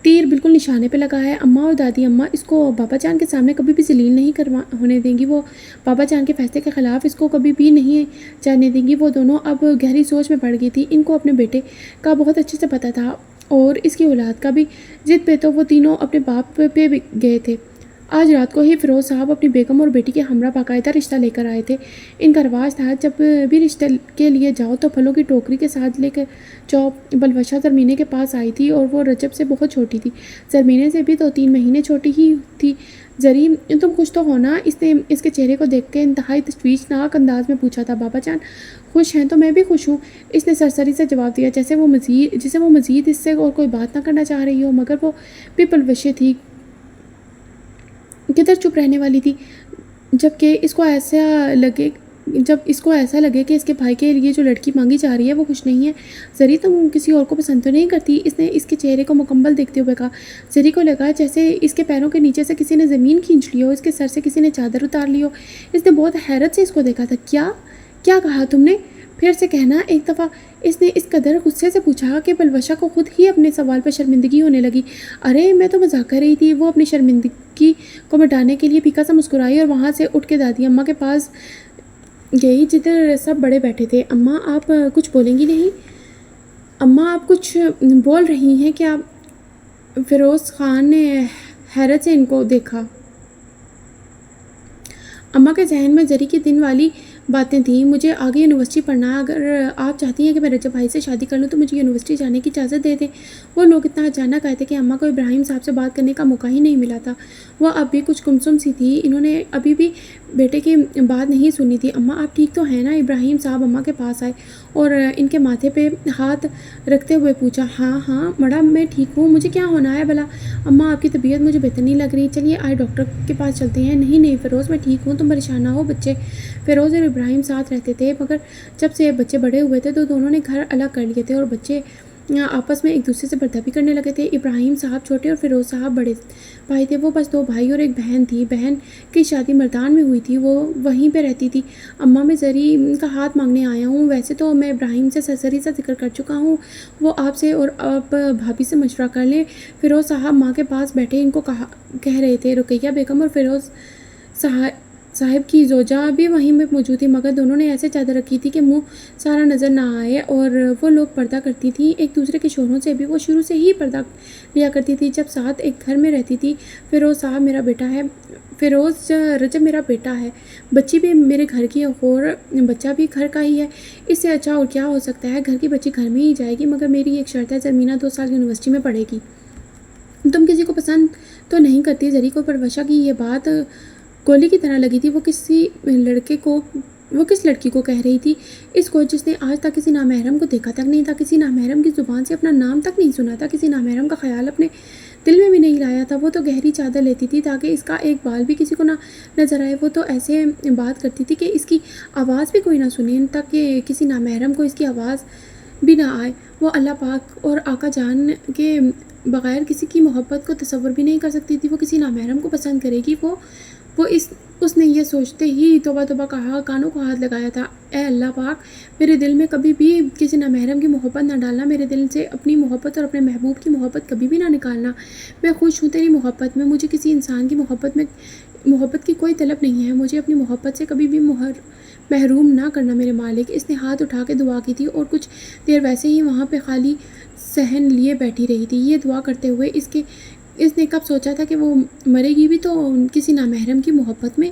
تیر بالکل نشانے پہ لگا ہے۔ اماں اور دادی اماں اس کو بابا جان کے سامنے کبھی بھی ذلیل نہیں ہونے دیں گی۔ وہ بابا جان کے فیصلے کے خلاف اس کو کبھی بھی نہیں جانے دیں گی۔ وہ دونوں اب گہری سوچ میں پڑ گئی تھی۔ ان کو اپنے بیٹے کا بہت اچھے سے پتہ تھا اور اس کی اولاد کا بھی۔ ضد پہ تو وہ تینوں اپنے باپ پہ گئے تھے۔ آج رات کو ہی فیروز صاحب اپنی بیگم اور بیٹی کے ہمراہ باقاعدہ رشتہ لے کر آئے تھے۔ ان کا رواج تھا جب بھی رشتے کے لیے جاؤ تو پھلوں کی ٹوکری کے ساتھ لے کر جاؤ۔ بلوشہ زرمینے کے پاس آئی تھی اور وہ رجب سے بہت چھوٹی تھی، زرمینے سے بھی 2-3 مہینے چھوٹی ہی تھی۔ زری تم خوش تو ہو نا؟ اس نے اس کے چہرے کو دیکھ کے انتہائی تشویشناک انداز میں پوچھا تھا۔ بابا جان خوش ہیں تو میں بھی خوش ہوں، اس نے سرسری سے جواب دیا، جیسے وہ مزید اس سے اور کوئی بات نہ کرنا چاہ رہی ہو، مگر وہ بھی بلوشے تھی، کدھر چپ رہنے والی تھی۔ جب اس کو ایسا لگے کہ اس کے بھائی کے لیے جو لڑکی مانگی جا رہی ہے وہ خوش نہیں ہے۔ زری تم کسی اور کو پسند تو نہیں کرتی؟ اس نے اس کے چہرے کو مکمل دیکھتے ہوئے کہا۔ زری کو لگا جیسے اس کے پیروں کے نیچے سے کسی نے زمین کھینچ لی ہو، اس کے سر سے کسی نے چادر اتار لی ہو۔ اس نے بہت حیرت سے اس کو دیکھا تھا۔ کیا کہا تم نے؟ پھر سے کہنا ایک دفعہ۔ اس نے اس قدر غصے سے پوچھا کہ بلوشہ کو خود ہی اپنے سوال پر شرمندگی ہونے لگی۔ ارے میں تو مذاق کر رہی تھی۔ وہ اپنی شرمندگی کو مٹانے کے لیے پھیکا سا مسکرائی اور وہاں سے اٹھ کے دادی اماں کے پاس گئی جدھر سب بڑے بیٹھے تھے۔ اماں آپ کچھ بولیں گی نہیں؟ اماں آپ کچھ بول رہی ہیں کیا؟ فیروز خان نے حیرت سے ان کو دیکھا۔ اماں کے ذہن میں زری کی دن والی باتیں تھیں۔ مجھے آگے یونیورسٹی پڑھنا ہے، اگر آپ چاہتی ہیں کہ میں رجب بھائی سے شادی کر لوں تو مجھے یونیورسٹی جانے کی اجازت دے دیں۔ وہ لوگ اتنا اچانک آئے تھے کہ اماں کو ابراہیم صاحب سے بات کرنے کا موقع ہی نہیں ملا تھا۔ وہ اب بھی کچھ گمسم سی تھی، انہوں نے ابھی بھی بیٹے کی بات نہیں سنی تھی۔ اماں آپ ٹھیک تو ہیں نا؟ ابراہیم صاحب اماں کے پاس آئے اور ان کے ماتھے پہ ہاتھ رکھتے ہوئے پوچھا۔ ہاں مڑا میں ٹھیک ہوں، مجھے کیا ہونا ہے بھلا؟ اماں آپ کی طبیعت مجھے بہتر نہیں لگ رہی، چلیے آئے ڈاکٹر کے پاس چلتے ہیں۔ نہیں فیروز میں ٹھیک ہوں، تم پریشان نہ ہو۔ بچے فیروز اور ابراہیم ساتھ رہتے تھے، مگر جب سے بچے بڑے ہوئے تھے تو دونوں نے گھر الگ کر لیے تھے اور بچے آپس میں ایک دوسرے سے پردہ بھی کرنے لگے تھے۔ ابراہیم صاحب چھوٹے اور فیروز صاحب بڑے بھائی تھے۔ وہ بس 2 بھائی اور ایک بہن تھی۔ بہن کی شادی مردان میں ہوئی تھی، وہ وہیں پہ رہتی تھی۔ اماں میں زری کا ہاتھ مانگنے آیا ہوں، ویسے تو میں ابراہیم سے سرسری سے ذکر کر چکا ہوں، وہ آپ سے اور آپ بھابھی سے مشورہ کر لیں۔ فیروز صاحب ماں کے پاس بیٹھے ان کو کہہ رہے تھے۔ رقیہ بیگم اور فیروز صاحب کی زوجہ بھی وہیں میں موجود تھی، مگر دونوں نے ایسے چادر رکھی تھی کہ منہ سارا نظر نہ آئے، اور وہ لوگ پردہ کرتی تھیں ایک دوسرے کے شوہروں سے بھی۔ وہ شروع سے ہی پردہ لیا کرتی تھی جب ساتھ ایک گھر میں رہتی تھی۔ فیروز رجب میرا بیٹا ہے، بچی بھی میرے گھر کی اور بچہ بھی گھر کا ہی ہے، اس سے اچھا اور کیا ہو سکتا ہے؟ گھر کی بچی گھر میں ہی جائے گی، مگر میری ایک شرط ہے، زرمینہ 2 سال یونیورسٹی میں پڑھے گی۔ تم کسی کو پسند تو نہیں کرتی؟ زری کو پروشا کی یہ بات گولی کی طرح لگی تھی۔ وہ کس لڑکی کو کہہ رہی تھی؟ اس کو جس نے آج تک کسی نامحرم کو دیکھا تک نہیں تھا، کسی نامحرم کی زبان سے اپنا نام تک نہیں سنا تھا، کسی نامحرم کا خیال اپنے دل میں بھی نہیں لایا تھا۔ وہ تو گہری چادر لیتی تھی تاکہ اس کا ایک بال بھی کسی کو نہ نظر آئے۔ وہ تو ایسے بات کرتی تھی کہ اس کی آواز بھی کوئی نہ سنے، تک کہ کسی نامحرم کو اس کی آواز بھی نہ آئے۔ وہ اللہ پاک اور آقا جان کے بغیر کسی کی محبت کو تصور بھی نہیں کر سکتی تھی۔ وہ کسی نامحرم کو پسند کرے گی؟ اس نے یہ سوچتے ہی توبہ توبہ کہا، کانوں کو ہاتھ لگایا تھا۔ اے اللہ پاک، میرے دل میں کبھی بھی کسی نامحرم کی محبت نہ ڈالنا، میرے دل سے اپنی محبت اور اپنے محبوب کی محبت کبھی بھی نہ نکالنا۔ میں خوش ہوں تیری محبت میں، مجھے کسی انسان کی محبت کی کوئی طلب نہیں ہے، مجھے اپنی محبت سے کبھی بھی محروم نہ کرنا میرے مالک۔ اس نے ہاتھ اٹھا کے دعا کی تھی اور کچھ دیر ویسے ہی وہاں پہ خالی صحن لیے بیٹھی رہی تھی۔ یہ دعا کرتے ہوئے اس نے کب سوچا تھا کہ وہ مرے گی بھی تو کسی نامحرم کی محبت میں؟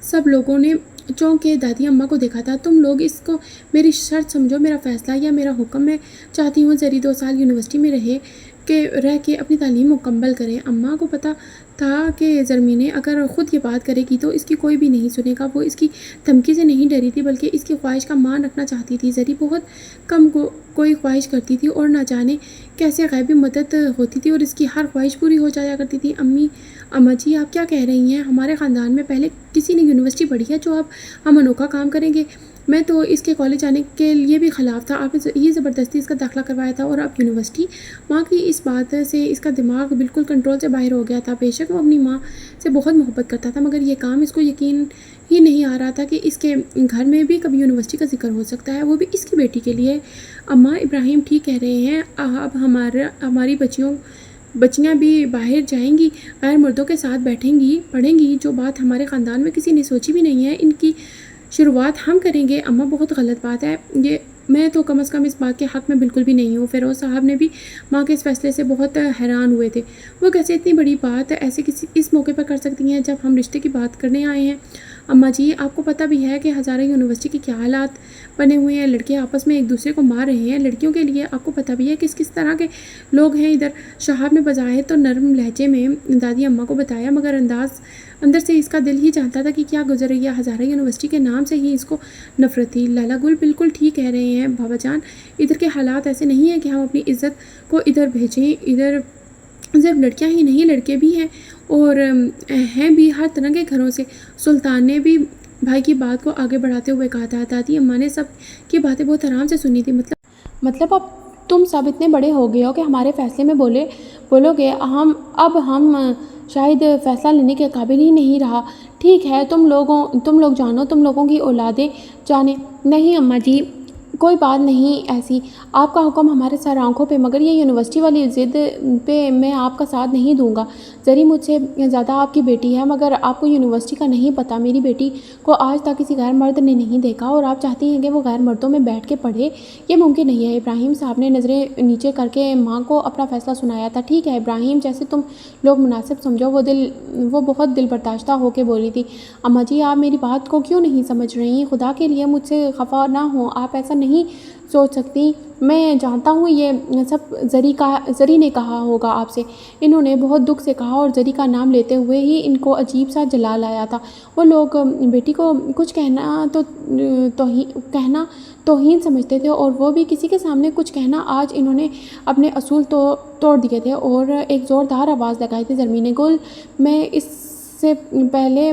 سب لوگوں نے چونک کے دادی اماں کو دیکھا تھا۔ تم لوگ اس کو میری شرط سمجھو، میرا فیصلہ یا میرا حکم۔ میں چاہتی ہوں زری 2 سال یونیورسٹی میں رہے، رہ کے اپنی تعلیم مکمل کریں۔ اماں کو پتہ تھا کہ زرمین اگر خود یہ بات کرے گی تو اس کی کوئی بھی نہیں سنے گا۔ وہ اس کی دھمکی سے نہیں ڈری تھی بلکہ اس کی خواہش کا مان رکھنا چاہتی تھی۔ زری بہت کم کوئی خواہش کرتی تھی اور نہ جانے کیسے غیبی مدد ہوتی تھی اور اس کی ہر خواہش پوری ہو جایا کرتی تھی۔ اماں جی آپ کیا کہہ رہی ہیں؟ ہمارے خاندان میں پہلے کسی نے یونیورسٹی پڑھی ہے جو اب ہم انوکھا کام کریں گے؟ میں تو اس کے کالج جانے کے لیے بھی خلاف تھا، آپ نے یہ زبردستی اس کا داخلہ کروایا تھا اور اب یونیورسٹی۔ ماں کی اس بات سے اس کا دماغ بالکل کنٹرول سے باہر ہو گیا تھا۔ بے شک وہ اپنی ماں سے بہت محبت کرتا تھا مگر یہ کام اس کو یقین ہی نہیں آ رہا تھا کہ اس کے گھر میں بھی کبھی یونیورسٹی کا ذکر ہو سکتا ہے، وہ بھی اس کی بیٹی کے لیے۔ اماں ابراہیم ٹھیک کہہ رہے ہیں، اب ہماری بچیاں بھی باہر جائیں گی، غیر مردوں کے ساتھ بیٹھیں گی، پڑھیں گی، جو بات ہمارے خاندان میں کسی نے سوچی بھی نہیں ہے، ان کی شروعات ہم کریں گے۔ اماں بہت غلط بات ہے یہ، میں تو کم از کم اس بات کے حق میں بالکل بھی نہیں ہوں۔ فیروز صاحب نے بھی ماں کے اس فیصلے سے بہت حیران ہوئے تھے۔ وہ کیسے اتنی بڑی بات ایسے اس موقع پر کر سکتی ہیں جب ہم رشتے کی بات کرنے آئے ہیں؟ اماں جی آپ کو پتہ بھی ہے کہ ہزارہ یونیورسٹی کے کیا حالات بنے ہوئے ہیں، لڑکے آپس میں ایک دوسرے کو مار رہے ہیں، لڑکیوں کے لیے آپ کو پتہ بھی ہے کس طرح کے لوگ ہیں ادھر۔ شہاب نے بظاہر تو نرم لہجے میں دادی اماں کو بتایا مگر اندر سے اس کا دل ہی جانتا تھا کہ کیا گزر رہی ہے۔ ہزارہ یونیورسٹی کے نام سے ہی اس کو نفرت تھی۔ لالا گل بالکل ٹھیک کہہ رہے ہیں بابا جان، ادھر کے حالات ایسے نہیں ہیں کہ ہم اپنی عزت کو ادھر بھیجیں۔ ادھر صرف لڑکیاں ہی نہیں لڑکے بھی ہیں اور ہیں بھی ہر طرح کے گھروں سے۔ سلطان نے بھی بھائی کی بات کو آگے بڑھاتے ہوئے کہا تھا، دادی اماں نے سب کی باتیں بہت آرام سے سنی تھی۔ مطلب اب تم سب اتنے بڑے ہو گئے ہو کہ ہمارے فیصلے میں بولو گے، اب ہم شاید فیصلہ لینے کے قابل ہی نہیں رہا۔ ٹھیک ہے تم لوگ جانو، تم لوگوں کی اولادیں جانے۔ نہیں اماں جی کوئی بات نہیں ایسی، آپ کا حکم ہمارے سر آنکھوں پہ، مگر یہ یونیورسٹی والی ضد پہ میں آپ کا ساتھ نہیں دوں گا۔ زری مجھ سے زیادہ آپ کی بیٹی ہے مگر آپ کو یونیورسٹی کا نہیں پتہ۔ میری بیٹی کو آج تک کسی غیر مرد نے نہیں دیکھا اور آپ چاہتی ہیں کہ وہ غیر مردوں میں بیٹھ کے پڑھے، یہ ممکن نہیں ہے۔ ابراہیم صاحب نے نظریں نیچے کر کے ماں کو اپنا فیصلہ سنایا تھا۔ ٹھیک ہے ابراہیم، جیسے تم لوگ مناسب سمجھو۔ وہ بہت دل برداشتہ ہو کے بولی تھی۔ اماں جی آپ میری بات کو کیوں نہیں سمجھ رہی؟ خدا کے لیے مجھ سے خفا نہ ہوں، آپ ایسا نہیں سوچ سکتی۔ میں جانتا ہوں یہ سب زری نے کہا ہوگا آپ سے، انہوں نے بہت دکھ سے کہا اور زری کا نام لیتے ہوئے ہی ان کو عجیب سا جلال آیا تھا۔ وہ لوگ بیٹی کو کچھ کہنا توہین سمجھتے تھے اور وہ بھی کسی کے سامنے کچھ کہنا۔ آج انہوں نے اپنے اصول توڑ دیے تھے اور ایک زوردار آواز لگائی تھی، زرمین گل میں اس سے پہلے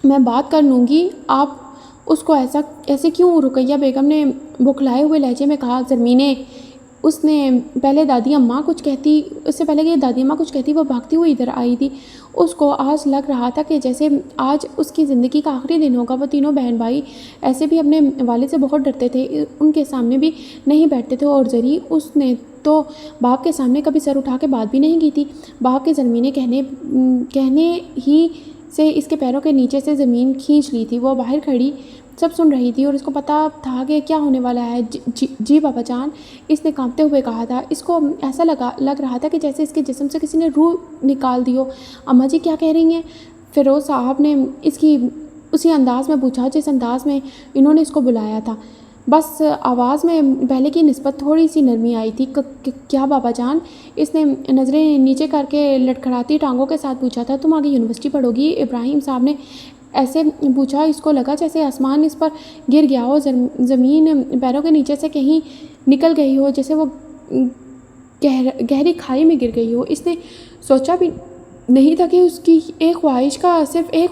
میں بات کر لوں گی، آپ اس کو ایسے کیوں؟ رقیہ بیگم نے بکھلائے ہوئے لہجے میں کہا، زرمینے اس نے پہلے دادی اماں کچھ کہتی، اس سے پہلے کہ دادی اماں کچھ کہتی وہ بھاگتی ہوئی ادھر آئی تھی۔ اس کو آج لگ رہا تھا کہ جیسے آج اس کی زندگی کا آخری دن ہوگا۔ وہ تینوں بہن بھائی ایسے بھی اپنے والد سے بہت ڈرتے تھے، ان کے سامنے بھی نہیں بیٹھتے تھے اور زری اس نے تو باپ کے سامنے کبھی سر اٹھا کے بات بھی نہیں کی تھی۔ باپ کے زرمینے کہنے ہی سے اس کے پیروں کے نیچے سے زمین کھینچ لی تھی۔ وہ باہر کھڑی سب سن رہی تھی اور اس کو پتہ تھا کہ کیا ہونے والا ہے۔ جی بابا جان، اس نے کانپتے ہوئے کہا تھا۔ اس کو ایسا لگ رہا تھا کہ جیسے اس کے جسم سے کسی نے روح نکال دی ہو۔ اماں جی کیا کہہ رہی ہیں؟ فیروز صاحب نے اس کی اسی انداز میں پوچھا جس انداز میں انہوں نے اس کو بلایا تھا، بس آواز میں پہلے کی نسبت تھوڑی سی نرمی آئی تھی۔ کیا بابا جان؟ اس نے نظریں نیچے کر کے لڑکھڑاتی ٹانگوں کے ساتھ پوچھا تھا، تم آگے یونیورسٹی پڑھو گی؟ ابراہیم صاحب نے ایسے پوچھا، اس کو لگا جیسے آسمان اس پر گر گیا ہو، زمین پیروں کے نیچے سے کہیں نکل گئی ہو، جیسے وہ گہری کھائی میں گر گئی ہو۔ اس نے سوچا بھی نہیں تھا کہ اس کی صرف ایک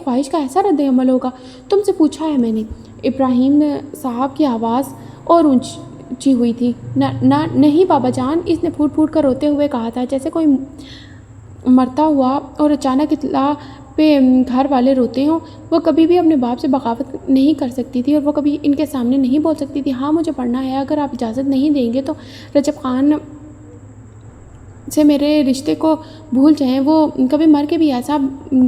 خواہش کا ایسا رد عمل ہوگا۔ تم سے پوچھا ہے میں نے۔ ابراہیم صاحب کی آواز اور اونچی ہوئی تھی۔ نہیں بابا جان، اس نے پھوٹ کر روتے ہوئے کہا تھا، جیسے کوئی مرتا ہوا اور اچانک اطلاع پہ گھر والے روتے ہوں۔ وہ کبھی بھی اپنے باپ سے بغاوت نہیں کر سکتی تھی اور وہ کبھی ان کے سامنے نہیں بول سکتی تھی، ہاں مجھے پڑھنا ہے، اگر آپ اجازت نہیں دیں گے تو رجب خان سے میرے رشتے کو بھول جائیں۔ وہ کبھی مر کے بھی ایسا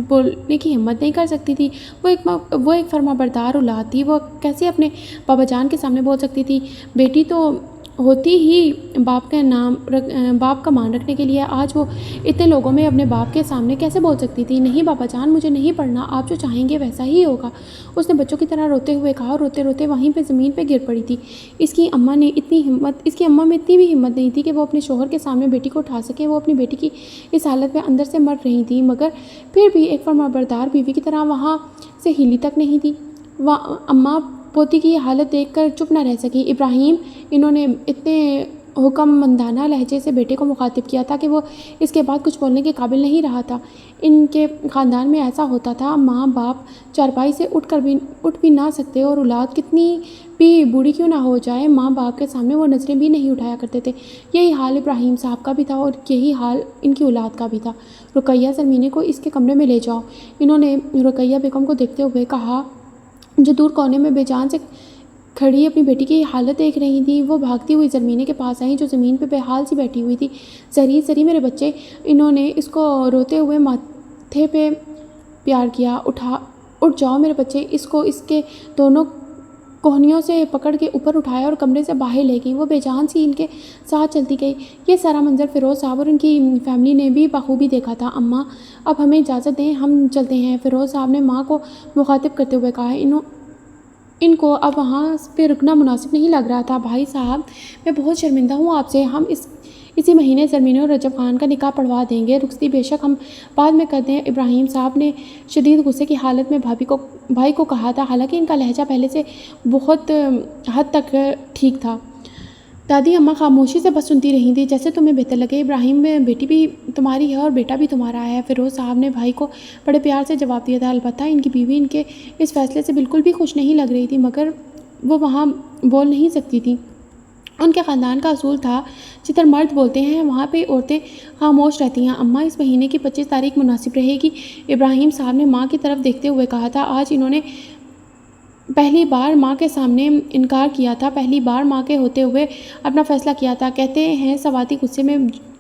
بولنے کی ہمت نہیں کر سکتی تھی۔ وہ ایک فرما بردار اولاد تھی، وہ کیسے اپنے بابا جان کے سامنے بول سکتی تھی؟ بیٹی تو ہوتی ہی باپ کا مان رکھنے کے لیے آج وہ اتنے لوگوں میں اپنے باپ کے سامنے کیسے بول سکتی تھی؟ نہیں بابا جان، مجھے نہیں پڑھنا، آپ جو چاہیں گے ویسا ہی ہوگا، اس نے بچوں کی طرح روتے ہوئے کہا، اور روتے روتے وہیں پہ زمین پہ گر پڑی تھی۔ اس کی اماں میں اتنی بھی ہمت نہیں تھی کہ وہ اپنے شوہر کے سامنے بیٹی کو اٹھا سکے۔ وہ اپنی بیٹی کی اس حالت میں اندر سے مر رہی تھی، مگر پھر بھی ایک فرمانبردار بیوی کی طرح وہاں سے ہلی تک نہیں تھی۔ اماں پوتی کی یہ حالت دیکھ کر چپ نہ رہ سکی۔ ابراہیم، انہوں نے اتنے حکم مندانہ لہجے سے بیٹے کو مخاطب کیا تھا کہ وہ اس کے بعد کچھ بولنے کے قابل نہیں رہا تھا۔ ان کے خاندان میں ایسا ہوتا تھا، ماں باپ چارپائی سے اٹھ بھی نہ سکتے، اور اولاد کتنی بھی بوڑھی کیوں نہ ہو جائے، ماں باپ کے سامنے وہ نظریں بھی نہیں اٹھایا کرتے تھے۔ یہی حال ابراہیم صاحب کا بھی تھا، اور یہی حال ان کی اولاد کا بھی تھا۔ رقیہ زرمینی کو اس کے کمرے میں لے جاؤ، انہوں نے رقیہ بیگم کو دیکھتے ہوئے کہا، جو دور کونے میں بے جان سے کھڑی اپنی بیٹی کی حالت دیکھ رہی تھی۔ وہ بھاگتی ہوئی زرمینی کے پاس آئیں، جو زمین پہ بے حال سی بیٹھی ہوئی تھی۔ زری میرے بچے، انہوں نے اس کو روتے ہوئے ماتھے پہ پیار کیا۔ اٹھ جاؤ میرے بچے۔ اس کو اس کے دونوں کوہنیوں سے پکڑ کے اوپر اٹھایا اور کمرے سے باہر لے گئی۔ وہ بے جان سی ان کے ساتھ چلتی گئی۔ یہ سارا منظر فیروز صاحب اور ان کی فیملی نے بھی بخوبی دیکھا تھا۔ اماں، اب ہمیں اجازت دیں، ہم چلتے ہیں، فیروز صاحب نے ماں کو مخاطب کرتے ہوئے کہا۔ ان کو اب وہاں پہ رکنا مناسب نہیں لگ رہا تھا۔ بھائی صاحب، میں بہت شرمندہ ہوں آپ سے، ہم اسی مہینے زرمینی اور رجب خان کا نکاح پڑھوا دیں گے۔ رخصتی بے شک ہم بعد میں کر دیں۔ ابراہیم صاحب نے شدید غصے کی حالت میں بھائی کو کہا تھا، حالانکہ ان کا لہجہ پہلے سے بہت حد تک ٹھیک تھا۔ دادی اماں خاموشی سے بس سنتی رہی تھیں، جیسے تمہیں بہتر لگے۔ ابراہیم، بیٹی بھی تمہاری ہے اور بیٹا بھی تمہارا ہے، فیروز صاحب نے بھائی کو بڑے پیار سے جواب دیا تھا۔ البتہ ان کی بیوی ان کے اس فیصلے سے بالکل بھی خوش نہیں لگ رہی تھی، مگر وہ وہاں بول نہیں سکتی تھی۔ ان کے خاندان کا اصول تھا، جدھر مرد بولتے ہیں وہاں پہ عورتیں خاموش رہتی ہیں۔ اماں، اس مہینے کی 25 تاریخ مناسب رہے گی، ابراہیم صاحب نے ماں کی طرف دیکھتے ہوئے کہا تھا۔ آج انہوں نے پہلی بار ماں کے سامنے انکار کیا تھا، پہلی بار ماں کے ہوتے ہوئے اپنا فیصلہ کیا تھا۔ کہتے ہیں سوادی غصے میں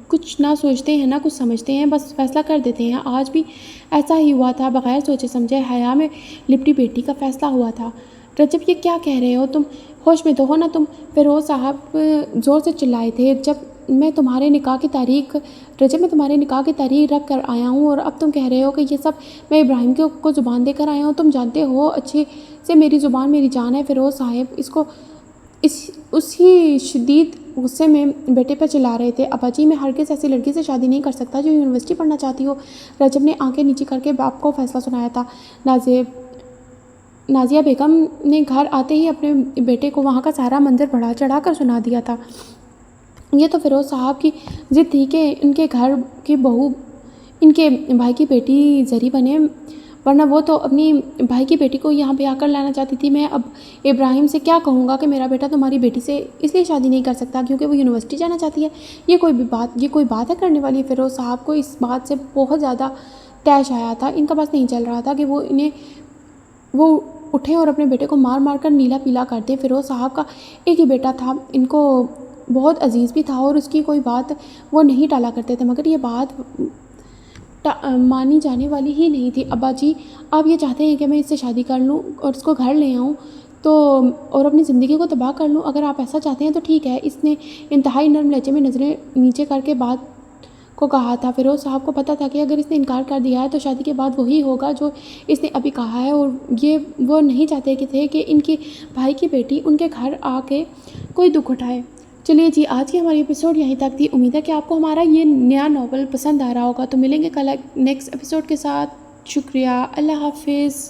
کچھ نہ سوچتے ہیں نہ کچھ سمجھتے ہیں، بس فیصلہ کر دیتے ہیں۔ آج بھی ایسا ہی ہوا تھا، بغیر سوچے سمجھے حیا میں لپٹی بیٹی کا فیصلہ ہوا تھا۔ رجب، یہ کیا کہہ رہے ہو تم؟ ہوش میں تو ہو نا تم؟ فیروز صاحب زور سے چلائے تھے۔ رجب، میں تمہارے نکاح کی تاریخ رکھ کر آیا ہوں، اور اب تم کہہ رہے ہو کہ یہ سب میں ابراہیم کو زبان دے کر آیا ہوں؟ تم جانتے ہو اچھے سے میری زبان میری جان ہے۔ فیروز صاحب اسی شدید غصے میں بیٹے پر چلا رہے تھے۔ ابا جی، میں ہرگز ایسی لڑکی سے شادی نہیں کر سکتا جو یونیورسٹی پڑھنا چاہتی ہو۔ رجب نے آنکھیں نیچی کر کے باپ کو فیصلہ سنایا تھا۔ نازیہ بیگم نے گھر آتے ہی اپنے بیٹے کو وہاں کا سارا منظر بڑھا چڑھا کر سنا دیا تھا۔ یہ تو فیروز صاحب کی ضد تھی کہ ان کے گھر کی بہو ان کے بھائی کی بیٹی زری بنے، ورنہ وہ تو اپنی بھائی کی بیٹی کو یہاں بیاہ کر لانا چاہتی تھی۔ میں اب ابراہیم سے کیا کہوں گا کہ میرا بیٹا تمہاری بیٹی سے اس لیے شادی نہیں کر سکتا کیونکہ وہ یونیورسٹی جانا چاہتی ہے؟ یہ کوئی بات ہے کرنے والی؟ فیروز صاحب کو اس بات سے بہت زیادہ طیش آیا تھا۔ ان کا بس نہیں چل رہا تھا کہ وہ اٹھیں اور اپنے بیٹے کو مار مار کر نیلا پیلا کر دیں۔ فیروز صاحب کا ایک ہی بیٹا تھا، ان کو بہت عزیز بھی تھا، اور اس کی کوئی بات وہ نہیں ٹالا کرتے تھے، مگر یہ بات مانی جانے والی ہی نہیں تھی۔ ابا جی، آپ یہ چاہتے ہیں کہ میں اس سے شادی کر لوں اور اس کو گھر لے آؤں اور اپنی زندگی کو تباہ کر لوں؟ اگر آپ ایسا چاہتے ہیں تو ٹھیک ہے۔ اس نے انتہائی نرم لہجے میں نظریں نیچے کر کے بات کو کہا تھا۔ فیروز صاحب کو پتہ تھا کہ اگر اس نے انکار کر دیا ہے تو شادی کے بعد وہی ہوگا جو اس نے ابھی کہا ہے، اور یہ وہ نہیں چاہتے کہ ان کی بھائی کی بیٹی ان کے گھر آ کے کوئی دکھ اٹھائے۔ چلیے جی، آج کی ہماری ایپیسوڈ یہیں تک تھی۔ امید ہے کہ آپ کو ہمارا یہ نیا ناول پسند آ رہا ہوگا۔ تو ملیں گے کل نیکسٹ ایپیسوڈ کے ساتھ۔ شکریہ، اللہ حافظ۔